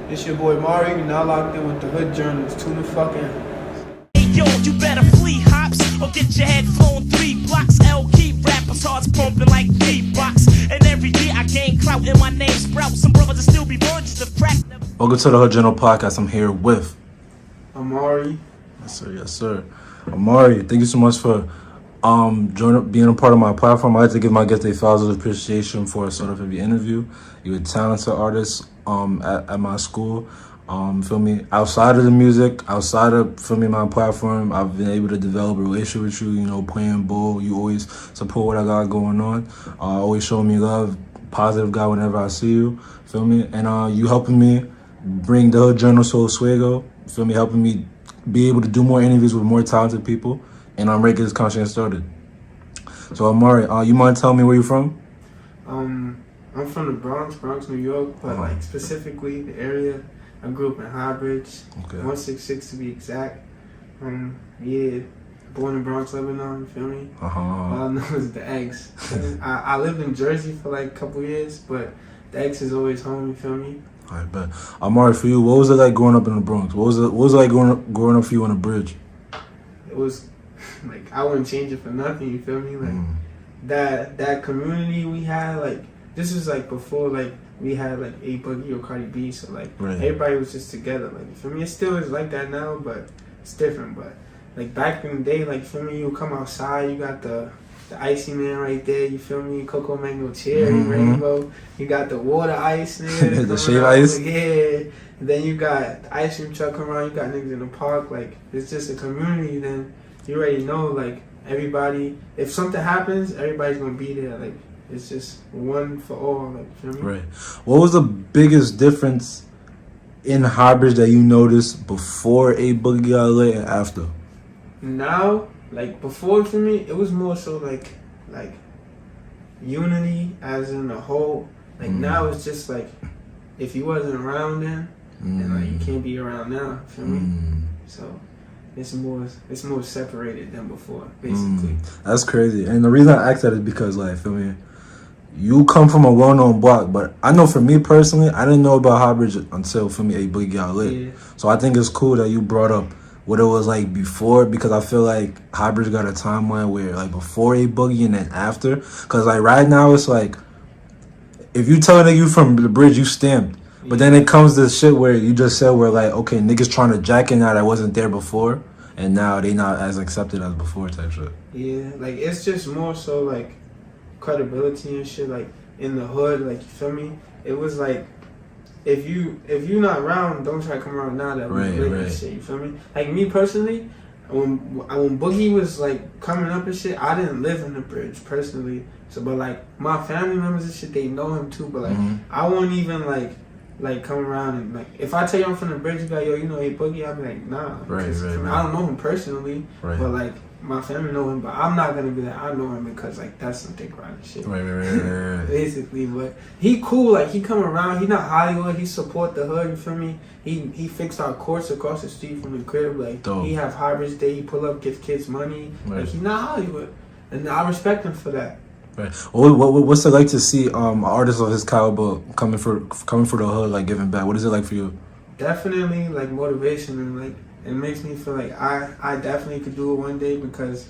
It's your boy Amari. You're now locked in with the Hood Journals. Tune the fuck in. Hey yo, you better flee hops or get your head flown 3 blocks. L keep rappers hearts pumping like beatbox. And every year I gain clout and my name sprout. Some brothers will still be virgins of crack. Welcome to the Hood Journal Podcast. I'm here with Amari. Yes sir, yes sir. Amari, thank you so much for being a part of my platform. I like to give my guests a thousand appreciation for sort of every interview. You're a talented artist at my school. Feel me? Outside of the music, outside of my platform, I've been able to develop a relationship with you. You know, playing ball, you always support what I got going on. Always show me love, positive guy whenever I see you. Feel me? And you helping me bring the Hood Journal to Oswego. Feel me? Helping me be able to do more interviews with more talented people. And I'm ready to get this conversation started. So Amari, you mind telling me where you're from? I'm from the Bronx, New York, but like specifically the area. I grew up in Highbridge, 166 to be exact. Yeah, born in Bronx, Lebanon, you feel me? All I know is the X. I lived in Jersey for like a couple years, but the X is always home, you feel me? I bet. Amari, for you, what was it like growing up in the Bronx? What was it like growing up for you on the bridge? It was like, I wouldn't change it for nothing, you feel me? Like that community we had, like, this was like before like we had like A-Boogie or Cardi B, so like everybody was just together. Like, you feel me? It still is like that now, but it's different. But like back in the day, like, you feel me? You come outside, you got the icy man right there, you feel me? Cocoa mango cherry, rainbow. You got the water ice there. The shave ice. Yeah. And then you got the ice cream truck come around. You got niggas in the park. Like, it's just a community. Then you already know, like, everybody. If something happens, everybody's gonna be there. Like, it's just one for all. Like, you feel me? Right. What was the biggest difference in Highbridge that you noticed before A-Boogie got lit and after? Now, like, before, for me, it was more so like unity as in a whole. Like, now it's just like, if you wasn't around then, then like you can't be around now. Feel me? So it's more separated than before, basically. That's crazy. And the reason I asked that is because, like, feel me, you come from a well-known block, but I know for me personally, I didn't know about Highbridge until, for me, A-Boogie got lit. Yeah. So I think it's cool that you brought up what it was like before, because I feel like Highbridge got a timeline where, like, before A-Boogie and then after. Because, like, right now it's like, if you tell a nigga you from the bridge, you stamped. But then it comes to shit where you just said where, like, okay, niggas trying to jack in now that wasn't there before, and now they not as accepted as before type shit. Yeah, like, it's just more so, like, credibility and shit, like, in the hood, like, you feel me? It was like, if you not around, don't try to come around now that we lit and shit, you feel me? Like, me personally, when Boogie was, like, coming up and shit, I didn't live in the bridge, personally. So, but, like, my family members and shit, they know him too, but, like, I won't even, like come around and, like, if I tell you I'm from the bridge, you go, yo, you know A-Boogie? I'll be like, nah. I don't know him personally, but, like, my family know him, but I'm not gonna be like, I know him because, like, that's some dick riding shit. Right. Basically, but he cool, like, he come around, he not Hollywood, he support the hood, you feel me? He fixed our courts across the street from the crib, like, he have Highbridge Day, he pull up, give kids money, like, he not Hollywood, and I respect him for that. Right. What's it like to see an artist of his caliber coming for the hood, like, giving back? What is it like for you? Definitely, like, motivation, and, like, it makes me feel like I definitely could do it one day, because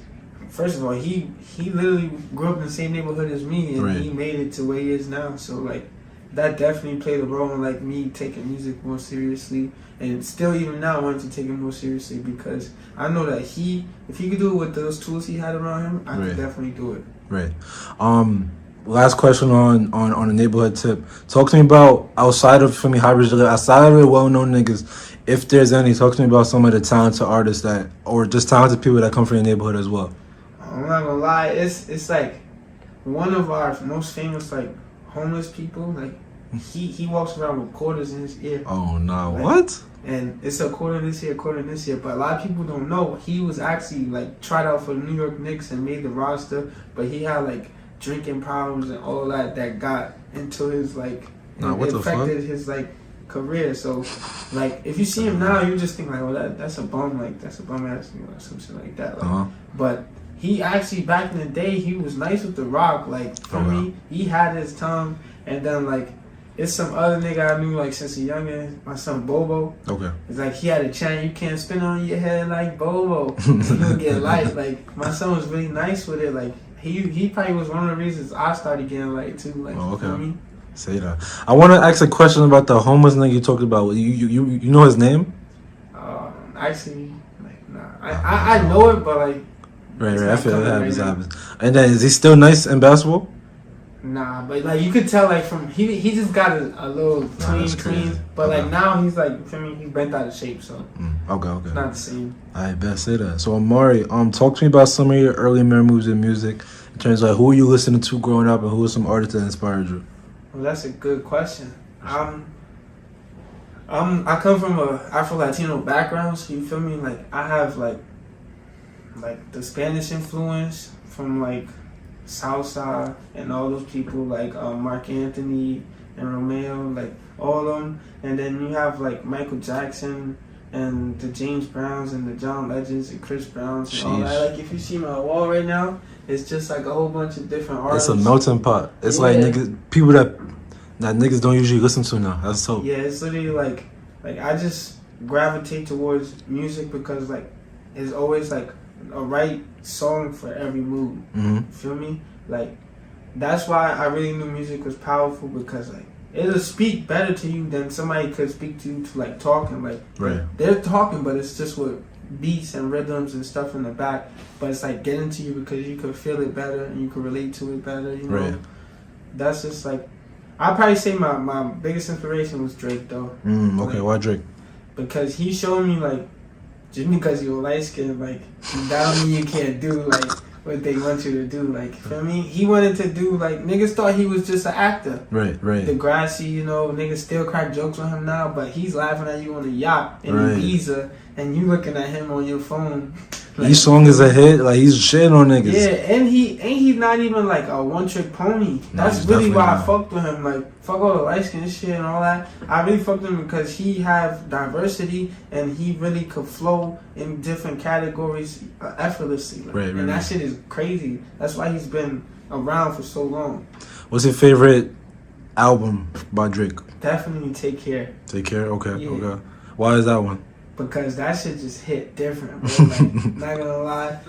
first of all, he literally grew up in the same neighborhood as me, and he made it to where he is now. So, like, that definitely played a role in, like, me taking music more seriously, and still even now wanting to take it more seriously, because I know that if he could do it with those tools he had around him, I could definitely do it. Right. Last question on a neighborhood tip. Talk to me about, outside of, for me, Highbridge, outside of the well-known niggas, if there's any, talk to me about some of the talented artists that, or just talented people that come from your neighborhood as well. I'm not gonna lie, it's like one of our most famous, like, homeless people, like, he walks around with quarters in his ear. Oh no, like, what? And it's a quarter this year, but a lot of people don't know he was actually, like, tried out for the New York Knicks and made the roster, but he had, like, drinking problems and all that got into his, like, it affected his, like, career. So, like, if you see him now, you just think, like, oh, that's a bum, like, that's a bum ass, you know, some shit like that. Like, but he actually, back in the day, he was nice with The Rock. Like, for me, he had his time, and then, like, it's some other nigga I knew like since a youngin', my son Bobo. Okay. It's like he had a chant you can't spin on your head like Bobo. You'll get light. Like my son was really nice with it. Like he probably was one of the reasons I started getting light too. Like oh, okay. You know me? Say that. I want to ask a question about the homeless nigga you talked about. You know his name? Actually, like nah. I know it, but like. Right. I feel it happens. And then is he still nice in basketball? Nah, but like you could tell like from he just got a little tween, but like now he's like for me he's bent out of shape, so okay. It's not the same. I bet say that. So Amari, talk to me about some of your early memories in music in terms of like, who were you listening to growing up and who were some artists that inspired you? Well, that's a good question. I come from a Afro-Latino background, so you feel me? Like I have like the Spanish influence from like Southside and all those people like Mark Anthony and Romeo, like all of them. And then you have like Michael Jackson and the James Browns and the John Legends and Chris Browns and all that. Like if you see my wall right now, it's just like a whole bunch of different artists. It's a melting pot. It's like niggas, people that niggas don't usually listen to now. That's dope. Yeah, it's literally like I just gravitate towards music because like it's always like a right song for every mood. Mm-hmm. Feel me? Like that's why I really knew music was powerful because like it'll speak better to you than somebody could speak to you to like talking. Like they're talking, but it's just with beats and rhythms and stuff in the back. But it's like getting to you because you could feel it better and you could relate to it better. You know, that's just like I'd probably say my biggest inspiration was Drake though. Okay, why Drake? Because he showed me like. Just because you're light skinned, like, that don't mean you can't do, like, what they want you to do. Like, feel me? He wanted to do, like, niggas thought he was just an actor. Right. Degrassi, you know, niggas still crack jokes on him now, but he's laughing at you on a yacht in Ibiza, and you looking at him on your phone. Like, each song is a hit. Like, he's shitting on niggas. Yeah, and he's not even, like, a one-trick pony. That's really why I fucked with him. Like, fuck all the light-skin shit and all that. I really fucked with him because he have diversity, and he really could flow in different categories effortlessly. Like, and that shit is crazy. That's why he's been around for so long. What's your favorite album by Drake? Definitely Take Care. Take Care? Okay. Why is that one? Because that shit just hit different, bro. Like, not gonna lie.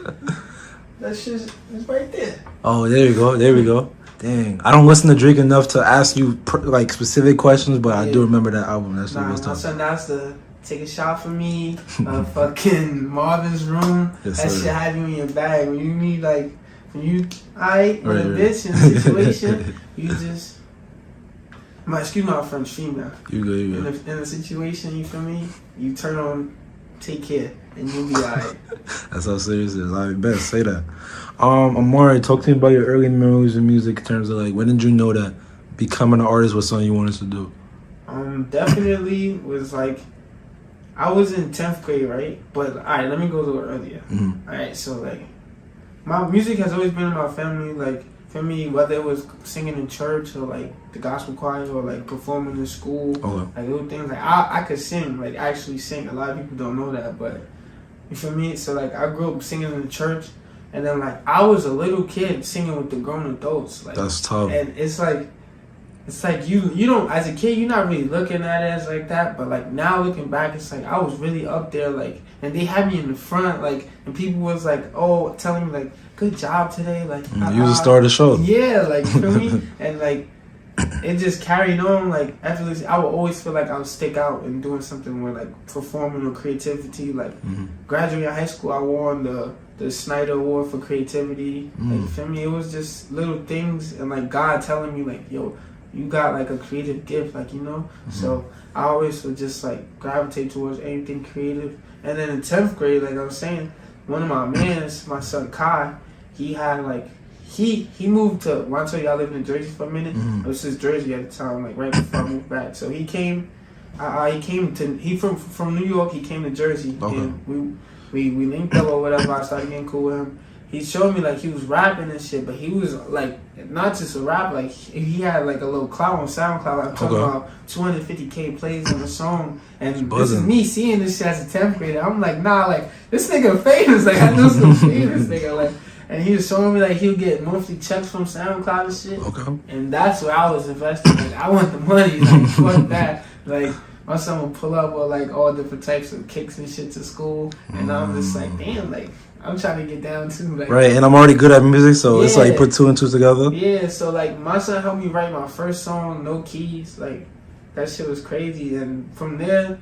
That shit is right there. Oh, there we go. Dang. I don't listen to Drake enough to ask you like specific questions, but I do remember that album. That shit was tough. So that's the Take a Shot for Me, fucking Marvin's Room. Yes, that sir. shit have you in your bag. When you need like, when you, in a bitch in a situation, you just... Excuse my French female. You good. In a situation, you feel me? You turn on Take Care and you'll be alright. That's how serious it is. I bet say that. Amari, talk to me about your early memories in music in terms of like when did you know that becoming an artist was something you wanted to do? Definitely was like I was in 10th grade, right? But alright, let me go a little earlier. Alright, so like my music has always been in my family, like for me, whether it was singing in church or like the gospel choir or like performing in school, like little things. Like I could sing, like actually sing. A lot of people don't know that, but you feel me? So like I grew up singing in the church, and then like I was a little kid singing with the grown adults. Like that's tough. And it's like you don't, as a kid, you're not really looking at it as like that, but like now looking back, it's like I was really up there, like, and they had me in the front, like, and people was like, oh, telling me like, good job today, like, you was the star of the show. Yeah, like, you feel me? And like it just carried on, like, effortlessly. I would always feel like I would stick out in doing something with like performing or creativity. Like graduating high school, I won the Snyder Award for creativity. Like, you feel me? It was just little things, and like God telling me like, yo, you got like a creative gift, like, you know. So I always would just like gravitate towards anything creative. And then in 10th grade, like I was saying, one of my mans, my son Kai, he had like he moved to, when I tell you I lived in Jersey for a minute, it was his Jersey at the time, like right before I moved back. So he came from New York, he came to Jersey, and we linked up or whatever. I started getting cool with him. He showed me like he was rapping and shit, but he was like not just a rapper, like he had like a little clout on SoundCloud. I'm talking about 250K plays on a song, and this is me seeing this shit as a 10th grader. I'm like, nah, like this nigga famous, like I know some famous nigga, like, And he was showing me like he'll get monthly checks from SoundCloud and shit. Okay. And that's where I was investing. Like, I want the money. Like, fuck that. Like, my son would pull up with like all different types of kicks and shit to school. And I'm just like, damn, like, I'm trying to get down too. Like, right, and I'm already good at music, so it's like you put 2 and 2 together. Yeah, so like my son helped me write my first song, No Keys. Like, that shit was crazy. And from there,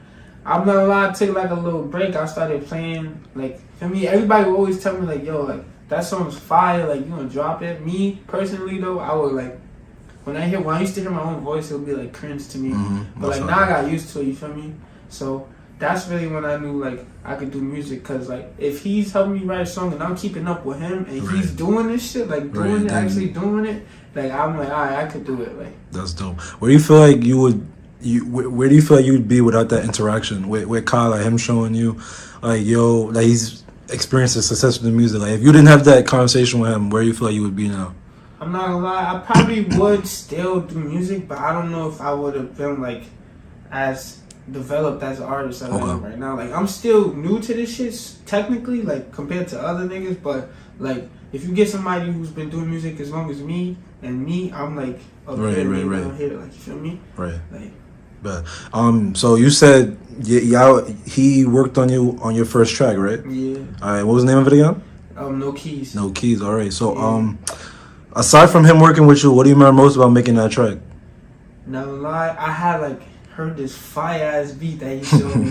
I'm not gonna lie, I took like a little break. I started playing, like, for me, everybody would always tell me like, yo, like, that song's fire, like, you gonna drop it. Me, personally though, I would like, when I used to hear my own voice, it would be like cringe to me. But like now I got used to it, you feel me? So that's really when I knew like I could do music, cause like if he's helping me write a song and I'm keeping up with him and he's doing this shit, like doing it, actually doing it, like I'm like, alright, I could do it. Like, that's dope. Where do you feel like you would? Where do you feel like you'd be without that interaction with Kyle, like him showing you, like, yo, like he's experiencing success with the music? Like, if you didn't have that conversation with him, where do you feel like you would be now? I'm not gonna lie, I probably would still do music, but I don't know if I would have been like as developed as an artist as I am right now. Like, I'm still new to this shit technically, like compared to other niggas, but like if you get somebody who's been doing music as long as me, I'm like up here, here, like, you feel me? Right. Like, but so you said he worked on you on your first track, right? Yeah. All right. What was the name of it again? No Keys. No Keys. All right. So aside from him working with you, what do you remember most about making that track? Not gonna lie, I had like heard this fire ass beat that he showed me.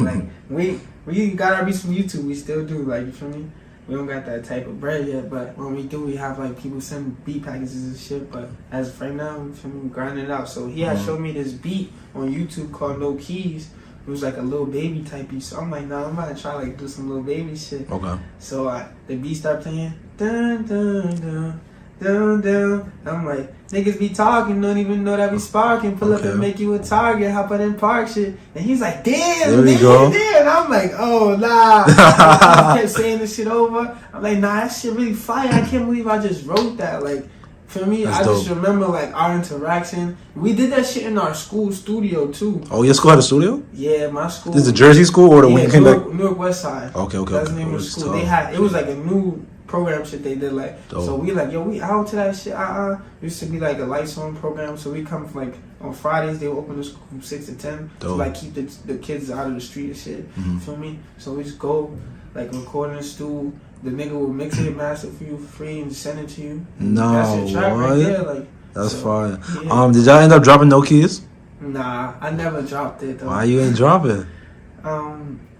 Like, we got our beats from YouTube. We still do. Like, you feel me? We don't got that type of bread yet, but when we do, we have like people send beat packages and shit. But as of right now, we feel me, grinding it out. So he had showed me this beat on YouTube called No Keys. It was like a little baby type beat. So I'm like, nah, I'm about to try like do some little baby shit. Okay. So the beat started playing. Dun dun dun. Dun, dun. I'm like, niggas be talking, don't even know that we sparking. Pull up and make you a target, hop out in park shit. And he's like, damn. And I'm like, oh, nah. I kept saying this shit over. I'm like, nah, that shit really fire. I can't believe I just wrote that. Like, for me, I just remember like our interaction. We did that shit in our school studio too. Oh, your school had a studio? Yeah, my school. This is the Jersey school or when you came back? Newark West Side. Okay. That's the name of the school. They had, it was like a new program shit they did, like, so we like, yo, we out to that shit. It used to be like a lights on program, so we come from like on Fridays they would open the school from 6 to 10 to like keep the kids out of the street and shit. You feel me? So we just go like record in the stool. The nigga will mix it and master for you for free and send it to you. No, that's your track right there. Like, that's fine. Yeah. Did y'all end up dropping No Keys? Nah, I never dropped it though. Why you ain't drop it?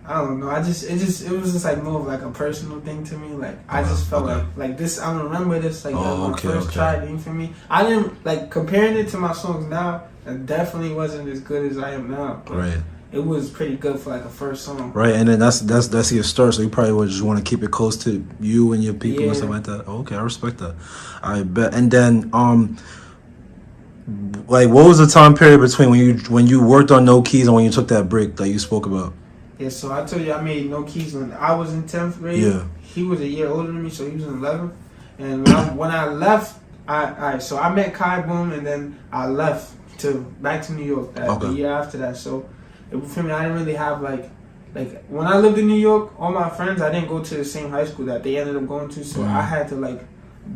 I don't know. It was just like more of like a personal thing to me. Like, I just felt like this. I remember this like my first try. You feel me? I didn't like comparing it to my songs now. It definitely wasn't as good as I am now. But it was pretty good for like a first song. Right, and then that's your start. So you probably would just want to keep it close to you and your people and stuff like that. Okay, I respect that. I bet. And then like, what was the time period between when you worked on No Keys and when you took that break that you spoke about? Yeah, so I told you I made No Keys when I was in 10th grade. Yeah. He was a year older than me, so he was in 11th. And when I left, so I met Kai Boom, and then I left back to New York the year after that. So for me, I didn't really have like when I lived in New York, all my friends, I didn't go to the same high school that they ended up going to. So I had to like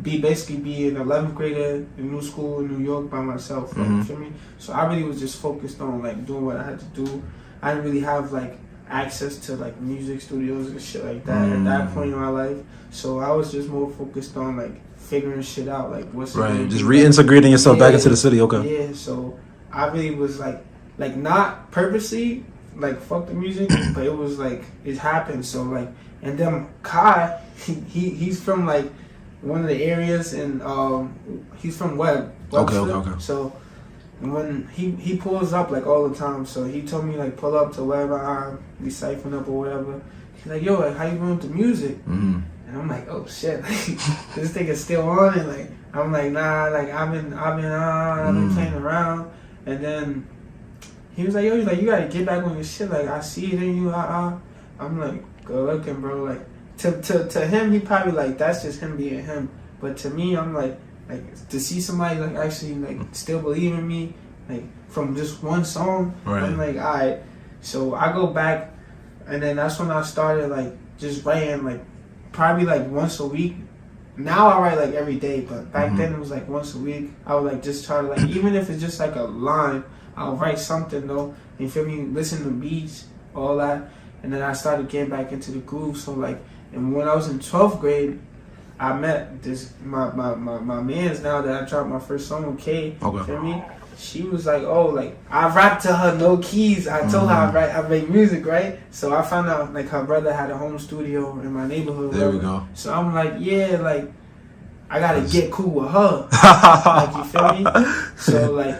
be an 11th grader in new school in New York by myself. Like, you feel me? So I really was just focused on like doing what I had to do. I didn't really have like access to like music studios and shit like that at that point in my life. So I was just more focused on like figuring shit out, like what's just reintegrating yourself back into the city. Yeah, so I really was like not purposely like fuck the music, but it was like it happened. So like, and then Kai, he's from like one of the areas, and he's from Webster. Okay. So when he pulls up like all the time, so he told me like pull up to wherever I be siphoning up or whatever. He's like, yo, like how you doing with the music? And I'm like, oh shit, this thing is still on, and like I'm like, nah, like I've been playing around. And then he was like, yo, you gotta get back on your shit. Like I see it in you. I'm like, good looking, bro. Like to him, he probably like that's just him being him. But to me, I'm like to see somebody like actually like still believe in me, like from just one song. I'm like, all right. So I go back, and then that's when I started like just writing like probably like once a week. now I write like every day, but back then it was like once a week. I would like just try to like, even if it's just like a line, I'll write something though. You feel me? Listen to beats, all that, and then I started getting back into the groove. So like, and when I was in 12th grade, I met this my man's now that I dropped my first song with K. Okay. Feel me? She was like, oh, like I rap to her no keys. I told her I make music, right? So I found out like her brother had a home studio in my neighborhood. There we go. So I'm like, yeah, like I gotta get cool with her. Like, you feel me? So like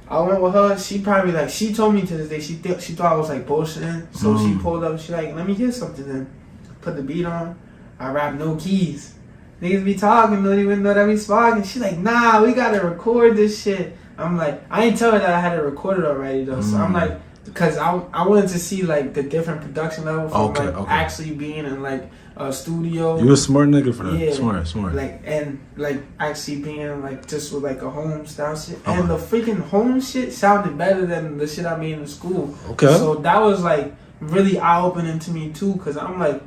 I went with her. She probably like, she told me to this day she thought I was like bullshitting. So she pulled up. She like, let me hear something then. Put the beat on. I rap no keys. Niggas be talking, don't even know that we sparking. She's like, nah, we gotta record this shit. I'm like, I ain't tell her that I had it recorded already though. So I'm like, because I wanted to see like the different production level from actually being in like a studio. You a smart nigga for that. Yeah, Smart. Like, and like actually being like just with like a home style shit. And the freaking home shit sounded better than the shit I made in school. Okay. So that was like really eye opening to me too, because I'm like,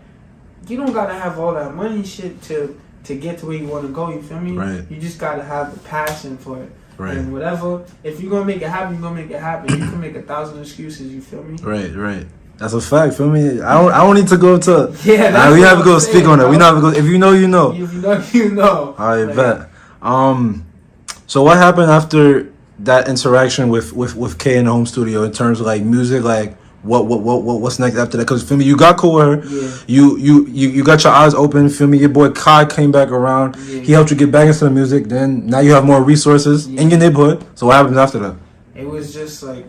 you don't gotta have all that money and shit to get to where you want to go, you feel me? Right. You just gotta have the passion for it. Right. And whatever, if you're gonna make it happen, you're gonna make it happen. You can make 1,000 excuses, you feel me? Right. That's a fact, feel me? I don't need to go to... Yeah, that's we have to go speak on it. We not go. If you know, you know. If you know, you know. I bet. So what happened after that interaction with K in the home studio in terms of like music, like what's next after that? Because feel me, you got cool with her. Yeah. You got your eyes open. Feel me, your boy Kai came back around. Yeah. He helped you get back into the music. Then now you have more resources in your neighborhood. So what happens after that? It was just like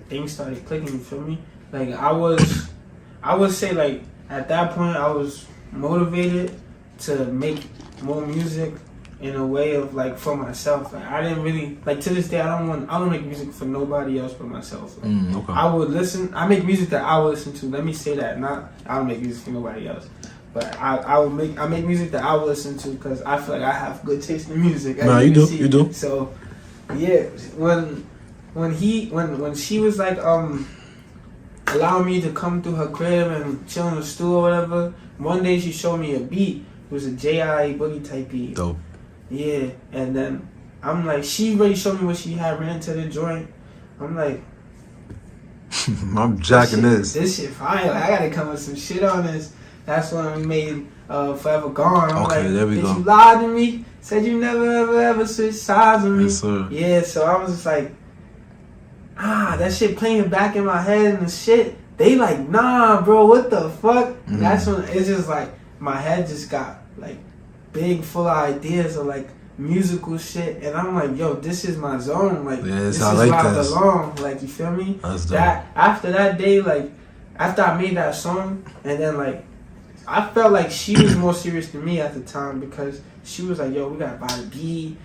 things started clicking. You feel me? Like I would say like at that point I was motivated to make more music in a way of like for myself. Like I didn't really like to this day I don't make music for nobody else but myself. Like, I make music that I would listen to. Let me say that, not I don't make music for nobody else. But I make music that I would listen to because I feel like I have good taste in music. No, you do. So yeah, when she was like allowing me to come through her crib and chill in the stool or whatever, one day she showed me a beat. It was a A-Boogie type beat. Dope. Yeah, and then I'm like, she already showed me what she had written to the joint. I'm like, I'm jacking this. This shit fire. Like, I gotta come with some shit on this. That's when we made Forever Gone. I'm like, there we go. You lied to me. Said you never ever switch sides with me. Yes, sir. Yeah, so I was just like, that shit playing back in my head and the shit. They like, nah, bro, what the fuck? That's when it's just like my head just got like big, full of ideas of like musical shit, and I'm like, yo, this is my zone. Like, this is where I belong. Like, you feel me? That after that day, like after I made that song, and then like I felt like she was more serious than me at the time because she was like, yo, we gotta buy the beat.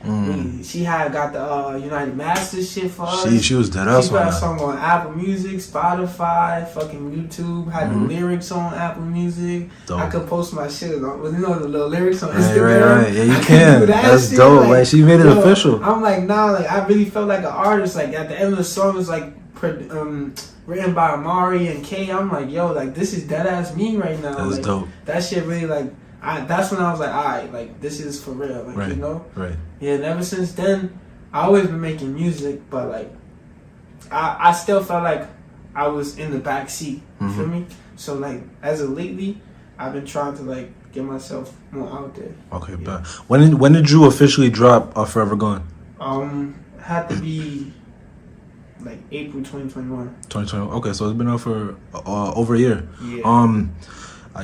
She had got the United Masters shit for us. She was dead ass. She got a song on Apple Music, Spotify, fucking YouTube. Had the lyrics on Apple Music. Dope. I could post my shit on, you know, the little lyrics on Instagram. Right. Yeah, you can. That's shit. Dope. Like, she made it official. I'm like, nah, like I really felt like an artist. Like at the end of the song, it's like written by Amari and K. I'm like, yo, like this is dead ass me right now. That's like, dope. That shit really like. That's when I was like, alright, like this is for real, like, you know? Right. Yeah, and ever since then, I always been making music, but like, I still felt like I was in the back seat. You feel me? So like, as of lately, I've been trying to like get myself more out there. Okay, but when did you officially drop Forever Gone? Had to be like April 2021. 2021. Okay, so it's been out for over a year. Yeah.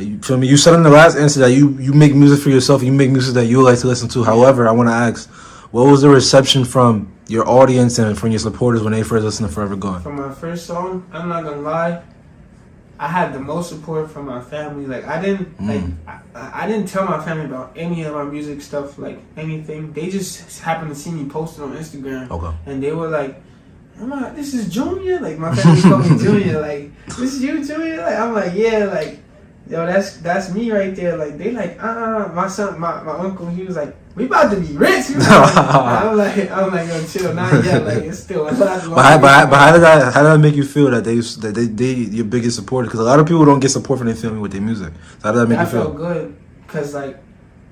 You feel me? You said in the last answer that you make music for yourself. You make music that you like to listen to. However, I want to ask, what was the reception from your audience and from your supporters when they first listened to Forever Gone? From my first song, I'm not gonna lie, I had the most support from my family. Like I didn't I didn't tell my family about any of my music stuff, like anything. They just happened to see me posted on Instagram, and they were like, "This is Junior." Like my family called me Junior. Like, this is you, Junior. Like I'm like, yeah, like. Yo, that's me right there. Like they like, my son, my uncle, he was like, we about to be rich. I'm like, yo, chill, not yet. Like it's still a lot. But how did that make you feel that they your biggest supporter? Because a lot of people don't get support from their family with their music. So how did that make you feel? I felt good because like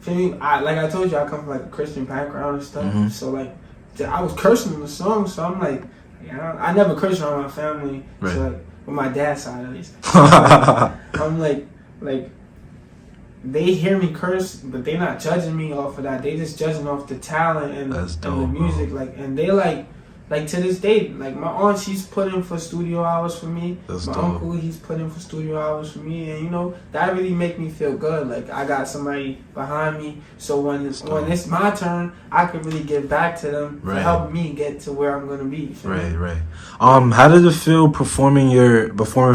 feel me? Like I told you, I come from like a Christian background and stuff. So like, I was cursing in the song. So I'm like, I never cursed around my family. Right. So like, on my dad's side at least. So, I'm like, they hear me curse, but they not judging me off of that. They just judging off the talent and the music. Bro. Like, and they like to this day, like my aunt, she's put in for studio hours for me. That's my dope. uncle, he's put in for studio hours for me, and you know that really make me feel good. Like I got somebody behind me, so when it's my turn, I can really give back to them for helping me get to where I'm gonna be. Right. How did it feel performing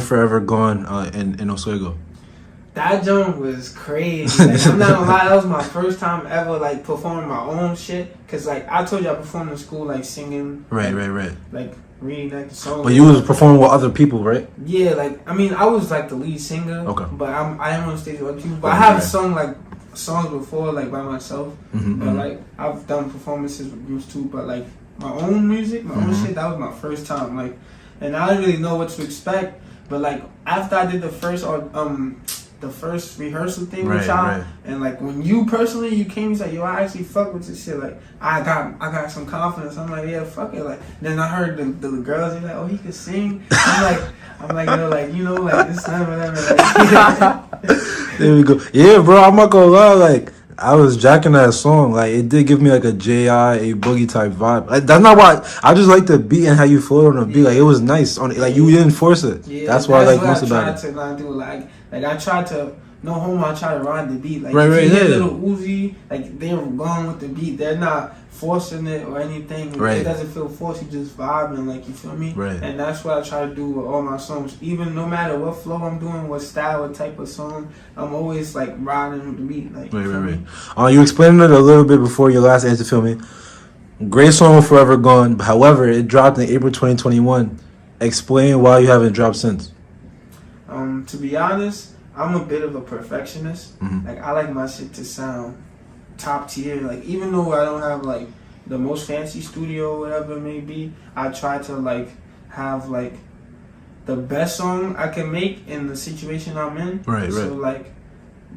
Forever Gone in Oswego? That jump was crazy. Like, I'm not gonna lie, that was my first time ever like performing my own shit. Cause like I told you, I performed in school, like singing. Right. Like reading like the songs. But you was performing with other people, right? Yeah, like I mean, I was like the lead singer. Okay. But I am on stage with other people. But I have sung like songs before, like by myself. But like I've done performances with groups too. But like my own music, my own shit, that was my first time. Like, and I didn't really know what to expect. But like after I did the first rehearsal thing with y'all, and like when you personally you came and said, yo, I actually fuck with this shit, like I got some confidence. I'm like, yeah, fuck it. Like then I heard the girls, they're like, oh, he could sing. I'm like, yo, like, you know, like this time whatever. Like, there we go. Yeah, bro, I'm not gonna lie, like I was jacking that song. Like it did give me like a A-Boogie type vibe. Like that's not why I just like the beat and how you float on the beat. Like it was nice on it. Like you didn't force it. Yeah, that's why I like most about it. Like I tried to, no homo, I tried to ride the beat. Like right, if you hear Little Uzi, like they're going with the beat. They're not forcing it or anything. Right. It doesn't feel forced. You just vibing, like, you feel me? Right. And that's what I try to do with all my songs. Even no matter what flow I'm doing, what style, what type of song, I'm always like riding with the beat. Like, right. You explained it a little bit before your last answer, feel me? Great song, Forever Gone. However, it dropped in April 2021. Explain why you haven't dropped since. To be honest, I'm a bit of a perfectionist. Like I like my shit to sound top tier. Like even though I don't have like the most fancy studio or whatever it may be, I try to like have like the best song I can make in the situation I'm in. Right. So like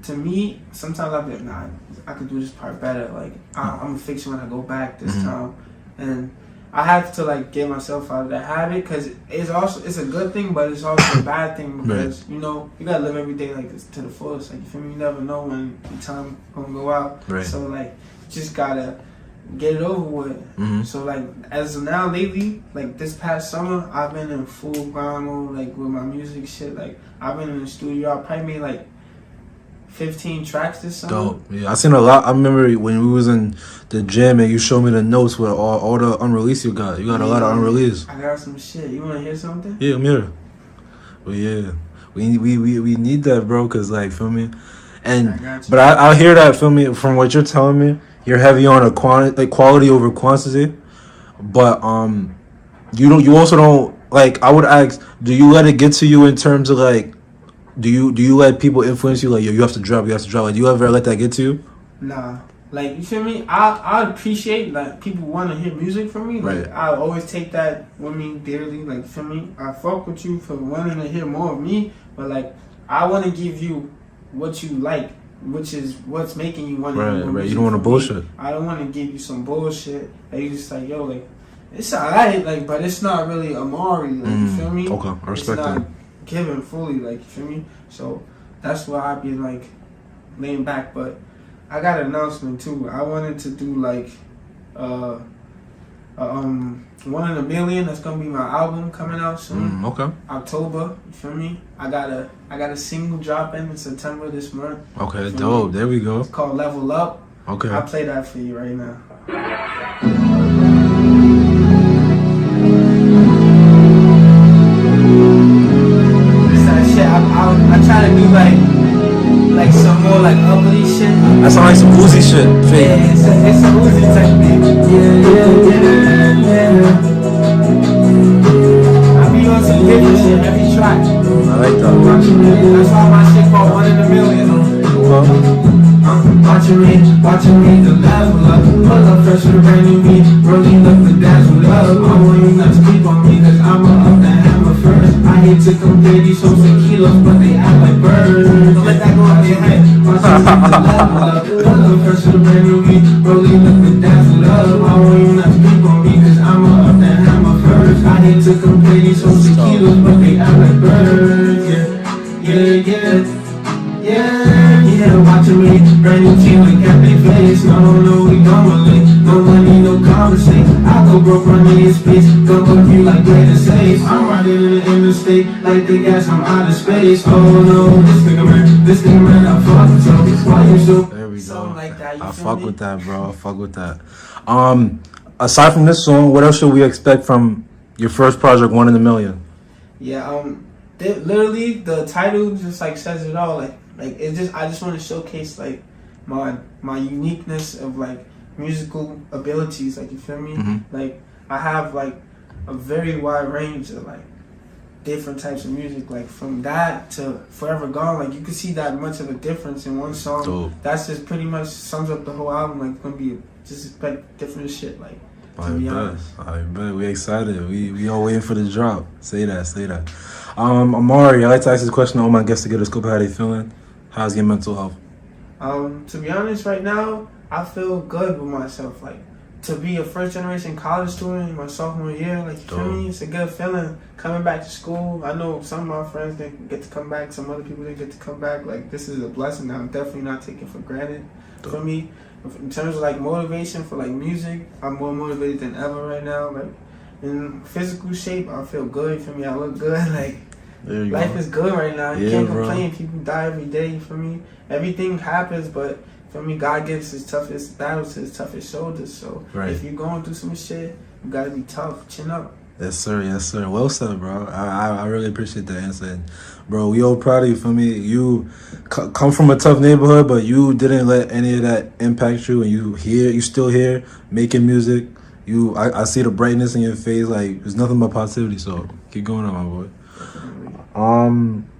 to me, sometimes I'll be like, nah, I could do this part better. Like I'm gonna fix it when I go back this time. And I have to like get myself out of that habit, because it's a good thing, but it's also a bad thing, because you know you gotta live every day like this to the fullest. Like you feel me? You never know when the time gonna go out. Right. So like just gotta get it over with. So like as of now lately, like this past summer, I've been in full grind mode, like with my music shit. Like I've been in the studio. I probably made like 15 tracks this summer. Dope. Yeah, I seen a lot. I remember when we was in the gym and you showed me the notes with all the unreleased you got. You got a lot of unreleased. I got some shit. You wanna hear something? Yeah, I'm here. But yeah, we need that, bro. Cause like, feel me, but I hear that, feel me, from what you're telling me. You're heavy on quality over quantity, but you also don't, like, I would ask, do you let it get to you in terms of like, do you let people influence you, like, yo, you have to drop, like, do you ever let that get to you? Nah, like, you feel me? I appreciate like people want to hear music from me. Like I always take that with me dearly. Like, feel me? I fuck with you for wanting to hear more of me, but like I want to give you what you like, which is what's making you want to hear more music. You don't want to bullshit. I don't want to give you some bullshit that you just like, yo, like, it's alright, like, but it's not really Amari, like, you feel me? Okay, I respect it's not that. Given fully, like, you feel me? So that's why I be like laying back. But I got an announcement too. I wanted to do like 1 in a Million. That's gonna be my album coming out soon. Okay. October. You feel me? I got a single drop in September this month. Okay, dope. There we go. It's called Level Up. Okay. I'll play that for you right now. It's that shit. I try to do like some more like uppity shit. That sound like some Uzi shit. Yeah, it's a Uzi type beat. Yeah. I be on some different shit every track. I like that. That's why my shit called 1 in a Million. Watching me, the level up. Pull up fresh with a brand new beat. Rolling up the dash with love. I want you not to sleep on me, cause I'ma up the hammer first. I hate to compare these hoes to kilos, but they act like birds. Don't let that go out your head. Love first to the brand new me, rolling up and dazzle up. I want you not to speak on me, cause I'm up that hammer first. I hate to compare these hoes to kilos, but they act like birds. Yeah, watching me, brand new team like Captain Face. No, we don't relate. No money, no conversation. I go broke running in space. Go fuck you like greater safe. I'm riding in the interstate like the gas from outer space. Oh no, this nigga man, I fuck with so. Why you so? There we go. Something like that. I fuck with that, bro. I fuck with that. Aside from this song, what else should we expect from your first project, 1 in a Million? Yeah, literally the title just like says it all. Like it just, I just want to showcase like my uniqueness of like musical abilities. Like, you feel me? Mm-hmm. Like I have like a very wide range of like different types of music. Like from that to Forever Gone, like you can see that much of a difference in one song. Dope. That's just pretty much sums up the whole album. Like it's gonna be just like different shit. Like. I bet. We excited. We all waiting for the drop. Say that. Amari, I like to ask this question to all my guests to get a scoop of how they feeling. How's your mental health? To be honest, right now, I feel good with myself. Like, to be a first generation college student in my sophomore year, like, you feel me? It's a good feeling coming back to school. I know some of my friends didn't get to come back, some other people didn't get to come back. Like, this is a blessing that I'm definitely not taking for granted for me. In terms of like motivation for like music, I'm more motivated than ever right now. Like in physical shape, I feel good. For me, I look good. Like life is good right now. You can't complain. People die every day. For me, everything happens, but for me, God gives his toughest battles to his toughest shoulders. So if you're going through some shit, you gotta be tough. Chin up. Yes, sir. Well said, bro. I really appreciate that answer. And, bro, we all proud of you, for me. You come from a tough neighborhood, but you didn't let any of that impact you. And you still here, making music. I see the brightness in your face. Like, there's nothing but positivity. So keep going on, my boy.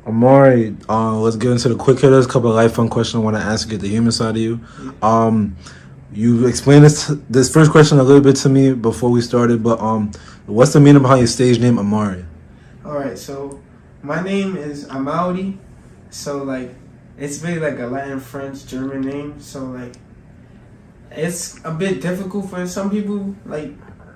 Amari, let's get into the quick hitters. Couple of life fun questions I want to ask, get the human side of you. You explained this first question a little bit to me before we started, but what's the meaning behind your stage name, Amari? Alright, so my name is Amari. So like it's really like a Latin, French, German name. So like it's a bit difficult for some people like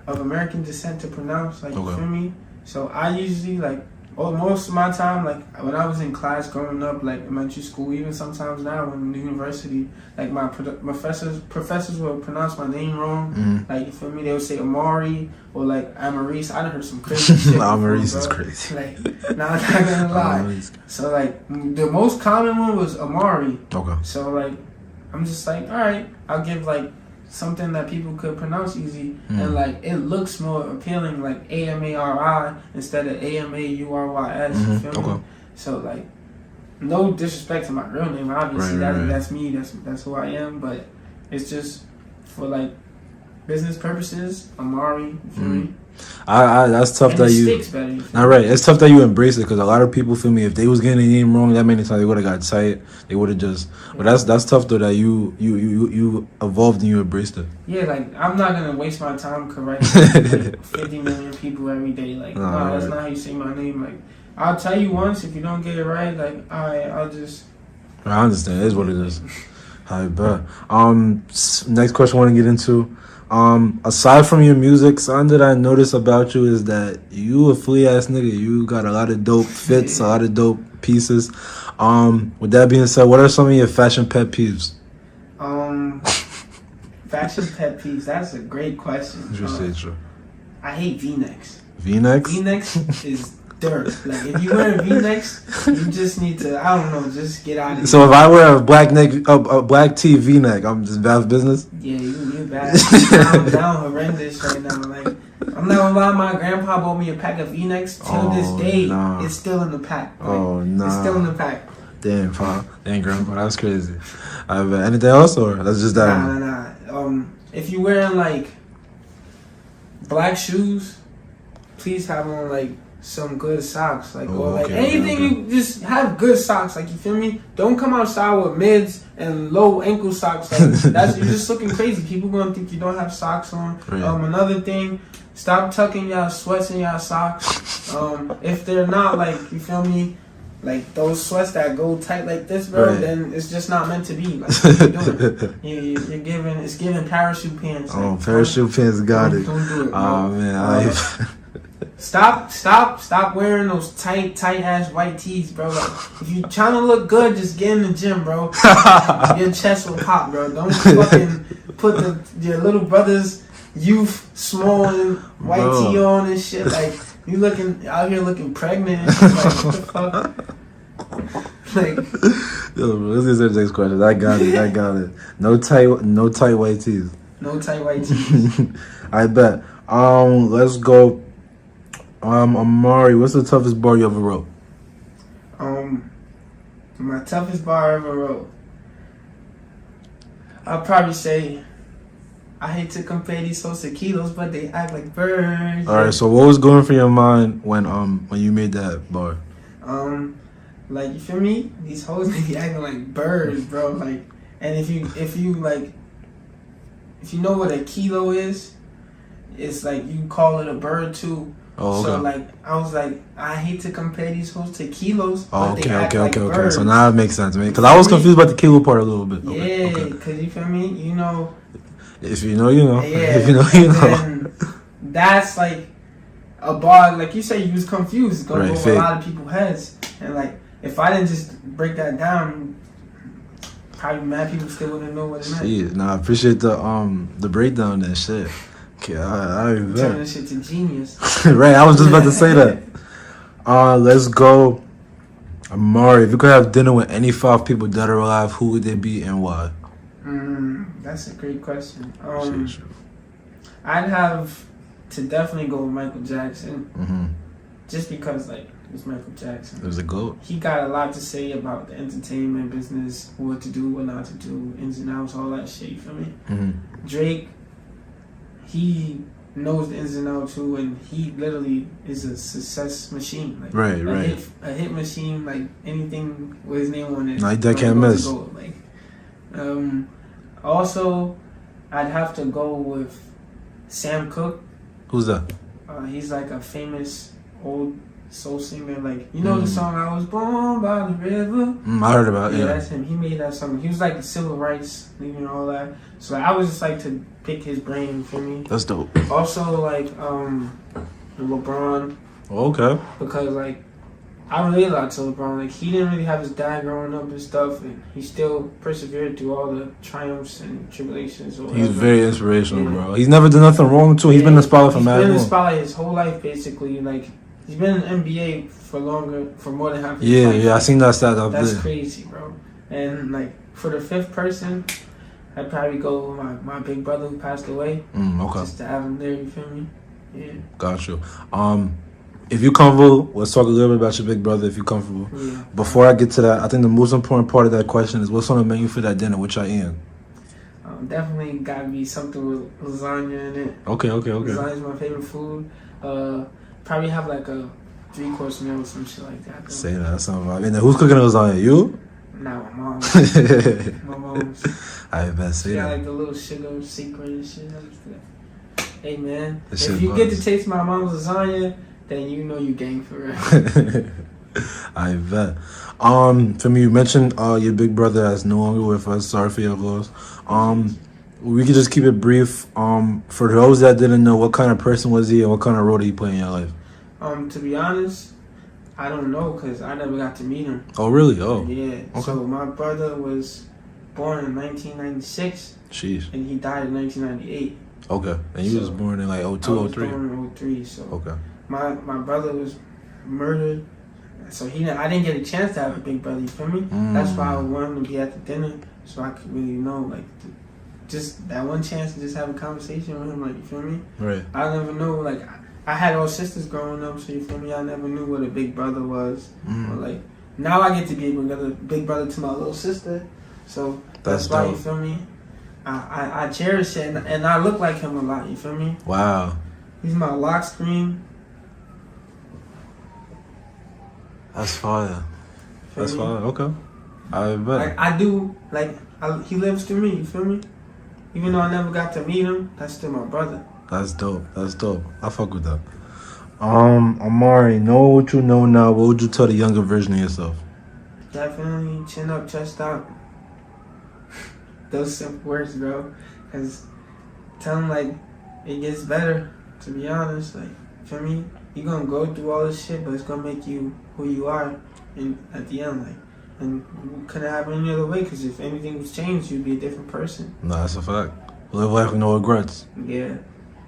of American descent to pronounce. Like, you feel me? So I usually like most of my time, like when I was in class growing up, like elementary school, even sometimes now in the university, like my professors would pronounce my name wrong. Mm-hmm. Like, you feel me? They would say Amari or like Amari. I done heard some crazy shit. Amari is crazy. Like, nah, I'm not gonna lie. So like the most common one was Amari. Okay. So like I'm just like, all right, I'll give like something that people could pronounce easy, and like it looks more appealing, like Amari instead of Amaurys. You feel me? So like, no disrespect to my real name, obviously that's me, that's who I am, but it's just for like business purposes, Amari. You feel me? That's tough and that you. Not right. It's tough that you embrace it, because a lot of people feel me. If they was getting the name wrong that many times, they would have got tight. They would have just. But that's tough though that you evolved and you embraced it. Yeah, like I'm not gonna waste my time correcting like 50 million people every day. Like no, that's not how you say my name. Like I'll tell you once, if you don't get it right, like I'll just. I understand. It is what it is. I bet. Next question I want to get into. Aside from your music, something that I noticed about you is that you a flea ass nigga. You got a lot of dope fits, a lot of dope pieces. With that being said, what are some of your fashion pet peeves? Fashion pet peeves. That's a great question. I hate V-necks. V-necks? V-necks is dirt. Like if you wear V-necks, you just need to, I don't know, just get out of here. So if I wear a black tee V-neck, I'm just bad for business? Yeah, you're bad. down horrendous right now. Like I'm not gonna lie, my grandpa bought me a pack of V-necks. Till this day, it's still in the pack. Like, it's still in the pack. Damn, pa. Damn, grandpa, that's crazy. Anything else, or that's just that? Nah. If you wearing like black shoes, please have on like some good socks, like or like anything. You just have good socks, like, you feel me? Don't come outside with mids and low ankle socks. Like that's you're just looking crazy. People gonna think you don't have socks on. Another thing, Stop tucking y'all sweats in y'all socks. If they're not like, you feel me, like those sweats that go tight like this, bro, right. Then it's just not meant to be. Like, what you doing? You're giving, it's giving parachute pants. Like, parachute pants got it. Don't do it, bro. Oh man, Stop wearing those tight ass white tees, bro. Like, if you trying to look good, just get in the gym, bro. Your chest will pop, bro. Don't fucking put your little brother's youth small and white tee on and shit. Like, you out here looking pregnant and shit. Like, what the fuck? Like, yo, bro, let's get to the next question. I got it. No tight white tees. No tight white tees. I bet. Let's go. Amari, what's the toughest bar you ever wrote? My toughest bar I ever wrote, I'll probably say, I hate to compare these hoes to kilos, but they act like birds. Alright, so what was going through your mind when you made that bar? Like, you feel me? These hoes they be acting like birds, bro. Like, and if you know what a kilo is, it's like you call it a bird too. Oh, okay. So like, I was like, I hate to compare these hoes to kilos. Oh, okay. So now it makes sense, man. Because I was confused about the kilo part a little bit. Yeah, because you feel me? You know. If you know, you know. Yeah. If you know, you know. That's like a bar, like you say, you was confused. It's going to go over a lot of people's heads. And like, if I didn't just break that down, probably mad people still wouldn't know what it meant. Shit, nah, I appreciate the breakdown and shit. Okay, I turn this shit to genius. Right, I was just about to say that. Let's go. Amari, if you could have dinner with any 5 people dead or alive, who would they be and why? That's a great question. I'd have to definitely go with Michael Jackson. Just because, like, it's Michael Jackson. There's a GOAT. He got a lot to say about the entertainment business, what to do, what not to do, ins and outs, all that shit, you feel me? Drake, he knows the ins and outs too, and he literally is a success machine. Like, a hit machine, like anything with his name on it. Like that can't miss. Like, also, I'd have to go with Sam Cooke. Who's that? He's like a famous old soul singer. Like, you know the song "I Was Born by the River." I heard about it. Yeah, that's him. He made that song. He was like the civil rights leader and all that. So like, I was just like to pick his brain for me. That's dope. Also like LeBron. Okay. Because like, I relate a lot to LeBron. Like, he didn't really have his dad growing up and stuff, and he still persevered through all the triumphs and tribulations. He's very inspirational, bro. He's never done nothing wrong too. He's been in the spotlight for mad long. He's been in the spotlight his whole life, basically. Like, he's been in the NBA for more than half his life. Yeah, I seen that stat up there. That's crazy, bro. And like, for the 5th person, I'd probably go with my big brother who passed away. Okay. Just to have him there, you feel me? Yeah. Got you. If you're comfortable, let's talk a little bit about your big brother if you're comfortable. Yeah. Before I get to that, I think the most important part of that question is what's on the menu for that dinner, which I am. Definitely gotta be something with lasagna in it. Okay. Lasagna's my favorite food. Probably have like a 3-course meal or some shit like that. Say that, that's something. And then who's cooking the lasagna? You? Nah, my mom. My mom's. I bet. Say that. Got like the little sugar secret and shit. Hey man, if you get to taste my mom's lasagna, then you know you gang for real. I bet. For me, you mentioned your big brother is no longer with us. Sorry for your loss. We could just keep it brief. For those that didn't know, what kind of person was he and what kind of role did he play in your life? To be honest, I don't know because I never got to meet him. Oh, really? Oh. Yeah. Okay. So my brother was born in 1996. Jeez. And he died in 1998. Okay. And you was born in like 02, 03? I was born in 03, so. Okay. My brother was murdered. So I didn't get a chance to have a big brother, you feel me? That's why I wanted to be at the dinner so I could really know, like, just that one chance to just have a conversation with him, like, you feel me? Right. I never know, like, I had all sisters growing up, so you feel me? I never knew what a big brother was. Or like, now I get to be a big brother to my little sister, so that's why, you feel me? I cherish it, and I look like him a lot, you feel me? Wow. He's my lock screen. That's fire. That's fire. Okay. I bet. Like, I do, like, he lives through me, you feel me? Even though I never got to meet him, that's still my brother. That's dope. I fuck with that. Amari, know what you know now. What would you tell the younger version of yourself? Definitely chin up, chest out. Those simple words, bro. Cause tell them like it gets better. To be honest, like for me, you gonna go through all this shit, but it's gonna make you who you are. And at the end, like, and you couldn't have any other way. Cause if anything was changed, you'd be a different person. Nah, that's a fact. Live life with no regrets. Yeah,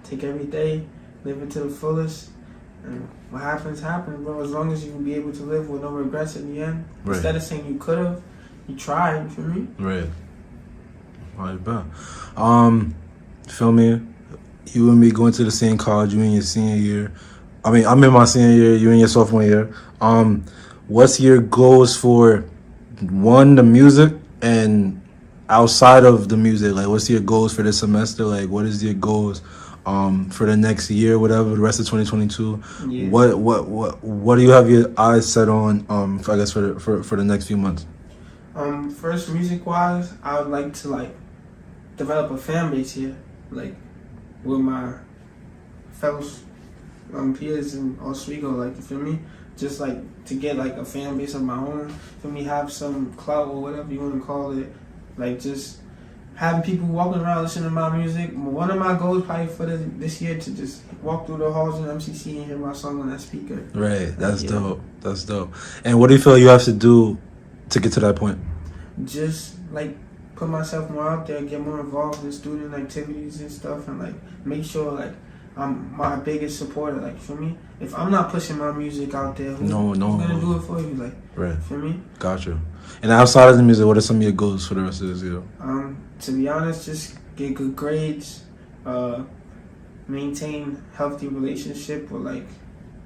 take every day, live it to the fullest. And what happens, bro. As long as you can be able to live with no regrets at the end. Right. Instead of saying you could have, you tried, you feel me? Right. Alright, bet. Feel me? You and me going to the same college, you in your senior year. I mean, I'm in my senior year, you in your sophomore year. What's your goals for, one, the music, and outside of the music? Like, what's your goals for this semester? Like, what is your goals for the next year, whatever, the rest of 2022? Yeah. What do you have your eyes set on? I guess for the next few months. First, music wise, I would like to like develop a fan base here, like with my fellow peers in Oswego. Like, you feel me? Just like to get like a fan base of my own. For me, have some clout or whatever you want to call it. Like just having people walking around listening to my music. One of my goals probably for this year to just walk through the halls in MCC and hear my song on that speaker. Right, that's dope. That's dope. And what do you feel you have to do to get to that point? Just like put myself more out there, get more involved in student activities and stuff, and like make sure like I'm my biggest supporter. Like, for me, if I'm not pushing my music out there, who's gonna do it for you? Like, right. For me. Gotcha. And outside of the music, what are some of your goals for the rest of this year? To be honest, just get good grades, maintain healthy relationship with like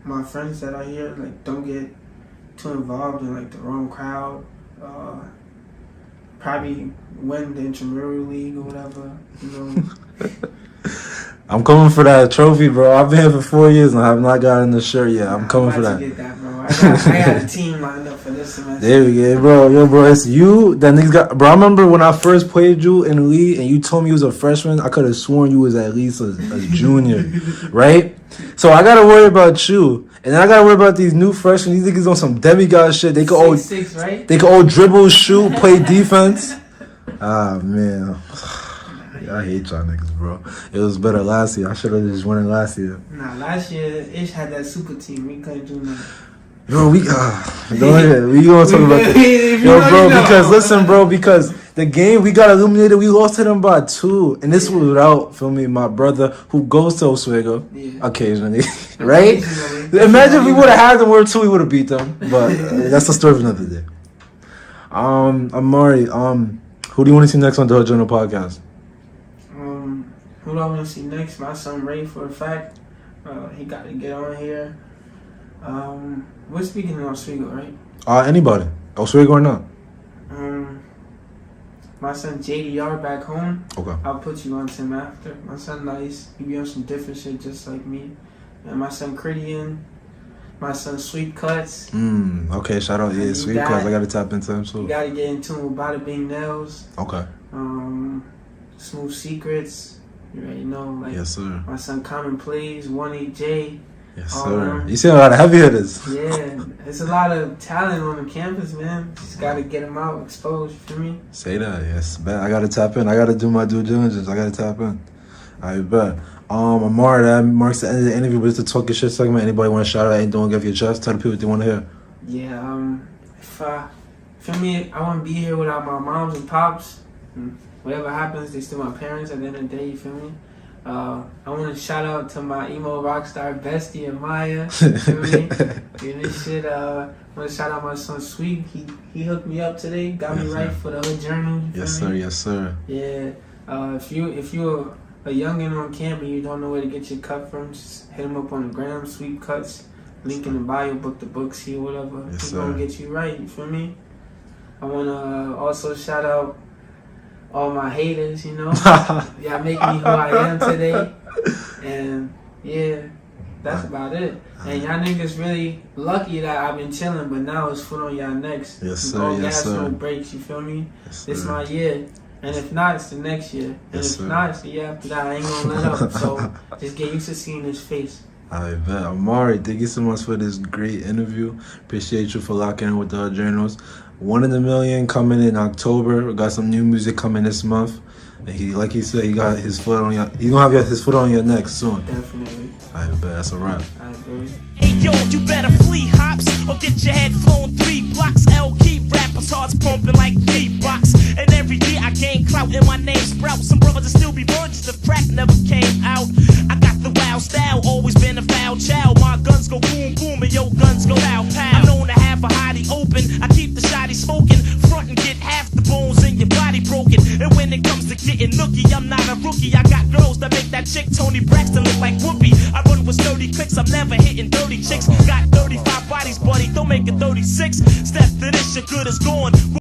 my friends that are here. Like, don't get too involved in like the wrong crowd. Probably win the intramural league or whatever, you know. I'm coming for that trophy, bro. I've been here for 4 years and I have not gotten the shirt yet. I'm coming for that. To get that, bro. I got a team lined up for this semester. There we go, bro. Yo, bro, it's you that niggas got. Bro, I remember when I first played you in the league and you told me you was a freshman. I could have sworn you was at least a junior, right? So I gotta worry about you, and then I gotta worry about these new freshmen. These niggas on some demigod shit. They could all 6'6", right? They could all dribble, shoot, play defense. Ah, man. I hate y'all niggas, bro. It was better last year. I should have just won it last year. Nah, last year Ish had that super team. We couldn't do nothing. Bro, we gonna talk about this. Yo, bro, because listen, bro, because the game we got eliminated, we lost to them by 2, and this was without, feel me, my brother who goes to Oswego occasionally, right? Imagine if we would have had them where 2, we would have beat them. But that's the story for another day. Amari, who do you want to see next on the Journal Podcast? Who do I want to see next? My son Ray, for a fact. He got to get on here. We're speaking in Oswego, right? Anybody. Oswego or not? My son JDR back home. Okay. I'll put you on to him after. My son nice. He be on some different shit just like me. And my son Critian. My son Sweet Cutz. Okay, shout out. Yeah, Sweet Cutz. I got to tap into him too. You got to get into him with Bada Bing Nails. Okay. Smooth Secrets. You already know, like, yes, sir. My son Common Plays, 18J. Yes, sir. You see a lot of heavy hitters. Yeah, it's a lot of talent on the campus, man. Just gotta get them out, exposed. You feel me? Say that, yes. Bet I gotta tap in. I gotta do my due diligence. I gotta tap in. I bet. Amari, that marks the end of the interview. But it's the talking shit segment. Anybody want to shout out? Anything want to give your chest? Tell the people what they want to hear. Yeah. For me, I wouldn't be here without my moms and pops. Whatever happens, they still my parents at the end of the day, you feel me? I want to shout out to my emo rock star bestie, Amaya. You feel me? Give this shit. I want to shout out my son Sweet. He hooked me up today, got me right for the hood journey. Yes, sir. Yes, sir. Yeah. If you're a youngin' on camp and you don't know where to get your cut from, just hit him up on the gram, Sweet Cutz. Link in the bio, book the books here, whatever. Yes, He's gonna get you right, you feel me? I want to also shout out all my haters, you know. Y'all make me who I am today. And yeah, that's about it. And y'all niggas really lucky that I've been chilling, but now it's foot on y'all necks. Yes, sir. No yes, gas, sir. no breaks, you feel me? Yes, This sir. my year. And if not, it's the next year. And if not, it's the year after that. I ain't gonna let up. So just get used to seeing his face. I bet. Amari, thank you so much for this great interview. Appreciate you for locking in with the journals. 1 in a Million coming in October. We got some new music coming this month. And he, like he said, he got his foot on your. He's gonna have his foot on your neck soon. Definitely. I bet. That's a wrap. Hey yo, you better flee hops or get your head flown 3 blocks. L keep rappers hearts pumping like beatbox. And every year I gain clout and my name sprout. Some brothers will still be virgins if crack never came out. I got the wild style, always been a foul child. My guns go boom boom and your guns go pow pow. I'm known to have a hottie open. I keep the shotty smoking. Front and get half the bones in your body broken. And when it comes to getting nookie, I'm not a rookie. I got girls that make that chick Tony Braxton look like Whoopi. I run with sturdy clicks, I'm never hitting dirty chicks. Got 35 bodies, buddy, don't make it 36. Step to this, your good is gone.